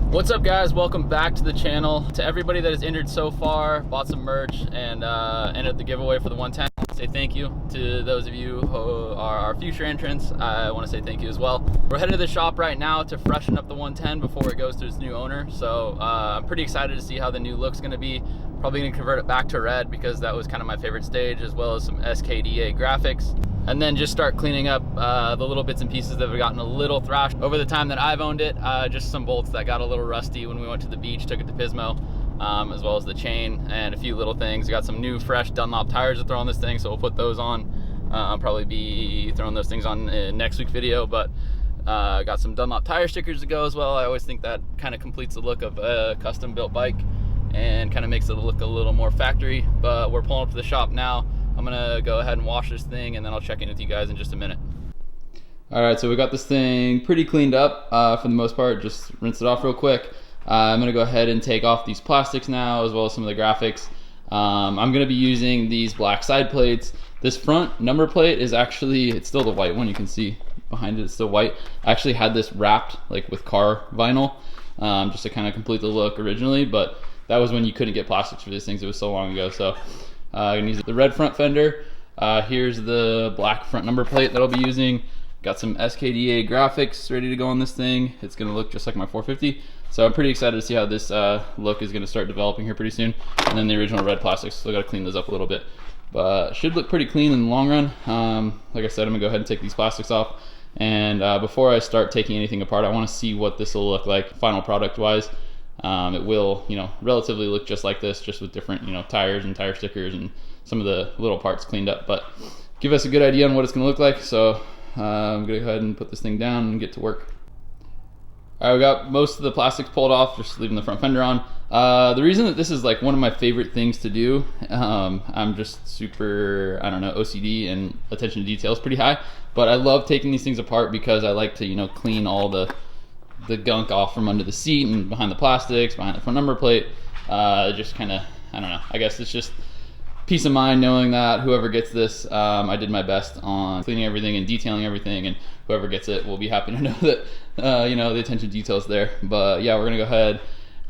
What's up guys, welcome back to the channel. To everybody that has entered so far, bought some merch, and entered the giveaway for the 110, I want to say thank you. To those of you who are our future entrants, I want to say thank you as well. We're headed to the shop right now to freshen up the 110 before it goes to its new owner, so I'm pretty excited to see how the new look's going to be. Probably going to convert it back to red because that was kind of my favorite stage, as well as some SKDA graphics. And then just start cleaning up the little bits and pieces that have gotten a little thrashed over the time that I've owned it. Just some bolts that got a little rusty when we went to the beach, took it to Pismo, as well as the chain and a few little things. We got some new fresh Dunlop tires to throw on this thing, so we'll put those on. I'll probably be throwing those things on in next week's video, but got some Dunlop tire stickers to go as well. I always think that kind of completes the look of a custom built bike and kind of makes it look a little more factory. But we're pulling up to the shop now. I'm gonna go ahead and wash this thing, and then I'll check in with you guys in just a minute. All right, so we got this thing pretty cleaned up for the most part. Just rinse it off real quick. I'm gonna go ahead and take off these plastics now, as well as some of the graphics. I'm gonna be using these black side plates. This front number plate is actually, it's still the white one. You can see behind it, it's still white. I actually had this wrapped like with car vinyl, just to kind of complete the look originally, but that was when you couldn't get plastics for these things. It was so long ago. So I'm gonna use the red front fender. Here's the black front number plate that I'll be using. Got some SKDA graphics ready to go on this thing. It's gonna look just like my 450. So I'm pretty excited to see how this look is gonna start developing here pretty soon. And then the original red plastics, so I gotta clean those up a little bit. But should look pretty clean in the long run. Like I said, I'm gonna go ahead and take these plastics off. And before I start taking anything apart, I wanna see what this will look like final product wise. It will, relatively look just like this, just with different, tires and tire stickers and some of the little parts cleaned up, but give us a good idea on what it's gonna look like. So I'm gonna go ahead and put this thing down and get to work. All right, we got most of the plastics pulled off, just leaving the front fender on. The reason that this is like one of my favorite things to do, I'm just super, OCD and attention to detail is pretty high, but I love taking these things apart because I like to, clean all the gunk off from under the seat and behind the plastics, behind the front number plate. Just kind of, I guess it's just peace of mind knowing that whoever gets this, I did my best on cleaning everything and detailing everything, and whoever gets it will be happy to know that, the attention to detail is there. But yeah, we're gonna go ahead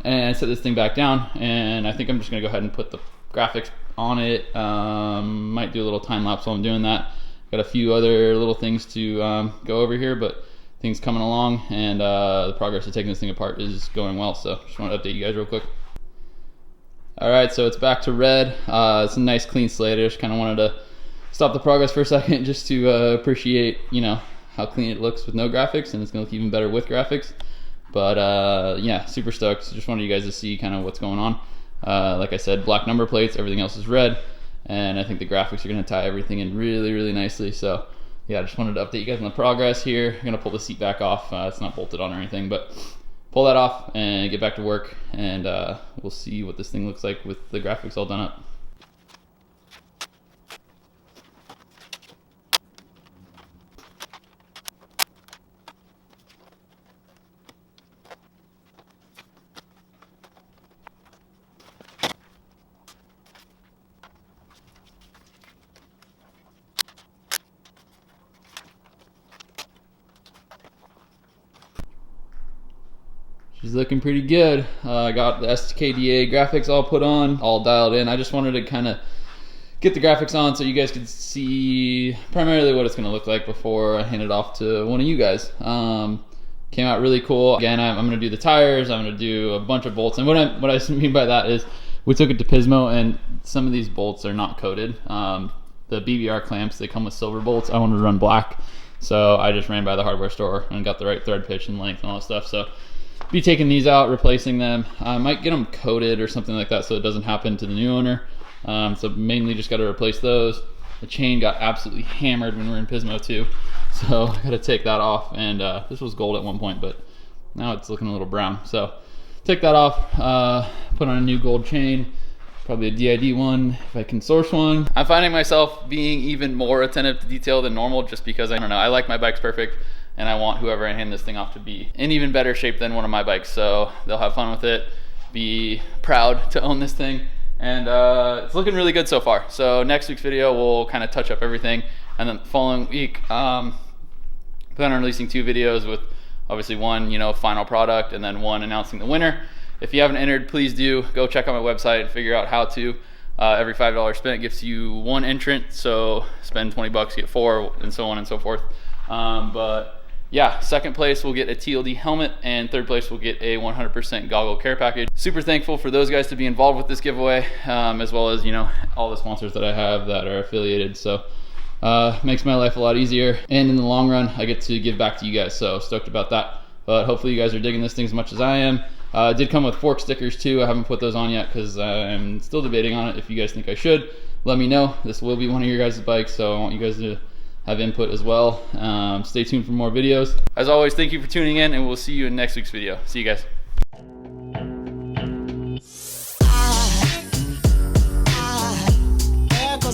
and set this thing back down, and I think I'm just gonna go ahead and put the graphics on it. Might do a little time lapse while I'm doing that. Got a few other little things to go over here, but things coming along, and the progress of taking this thing apart is going well. So just want to update you guys real quick. All right, so it's back to red. It's a nice clean slate. I just kind of wanted to stop the progress for a second just to appreciate, how clean it looks with no graphics, and it's gonna look even better with graphics. But yeah, super stoked. Just wanted you guys to see kind of what's going on. Like I said, black number plates, everything else is red, and I think the graphics are gonna tie everything in really, really nicely. So yeah, I just wanted to update you guys on the progress here. I'm gonna pull the seat back off. It's not bolted on or anything, but pull that off and get back to work, and we'll see what this thing looks like with the graphics all done up. She's looking pretty good. I got the SKDA graphics all put on, all dialed in. I just wanted to kind of get the graphics on so you guys could see primarily what it's going to look like before I hand it off to one of you guys. Came out really cool. Again, I'm going to do the tires. I'm going to do a bunch of bolts. And what I mean by that is we took it to Pismo, and some of these bolts are not coated. The BBR clamps, they come with silver bolts. I wanted to run black, so I just ran by the hardware store and got the right thread pitch and length and all that stuff. So be taking these out, replacing them. I might get them coated or something like that so it doesn't happen to the new owner. So mainly just got to replace those. The chain got absolutely hammered when we were in Pismo too, so I got to take that off. And this was gold at one point, but now it's looking a little brown. So take that off, put on a new gold chain, probably a DID one if I can source one. I'm finding myself being even more attentive to detail than normal, just because I like my bikes perfect, and I want whoever I hand this thing off to be in even better shape than one of my bikes, so they'll have fun with it, be proud to own this thing, and it's looking really good so far. So next week's video we'll kind of touch up everything, and then the following week plan on releasing 2 videos with Obviously one, you know, final product, and then one announcing the winner. If you haven't entered, please do go check out my website and figure out how to. Every $5 spent gets you one entrant, so spend 20 bucks, get 4, and so on and so forth. But yeah, second place will get a TLD helmet, and third place will get a 100% goggle care package. Super thankful for those guys to be involved with this giveaway, as well as, you know, all the sponsors that I have that are affiliated. So makes my life a lot easier, and in the long run I get to give back to you guys, so stoked about that. But hopefully you guys are digging this thing as much as I am. It did come with fork stickers too. I haven't put those on yet because I'm still debating on it. If you guys think I should, let me know. This will be one of your guys' bikes, so I want you guys to have input as well. Stay tuned for more videos. As always, thank you for tuning in, and we'll see you in next week's video. See you guys.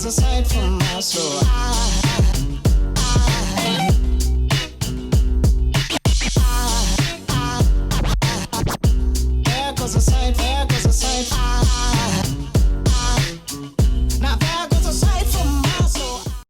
Aside from my soul.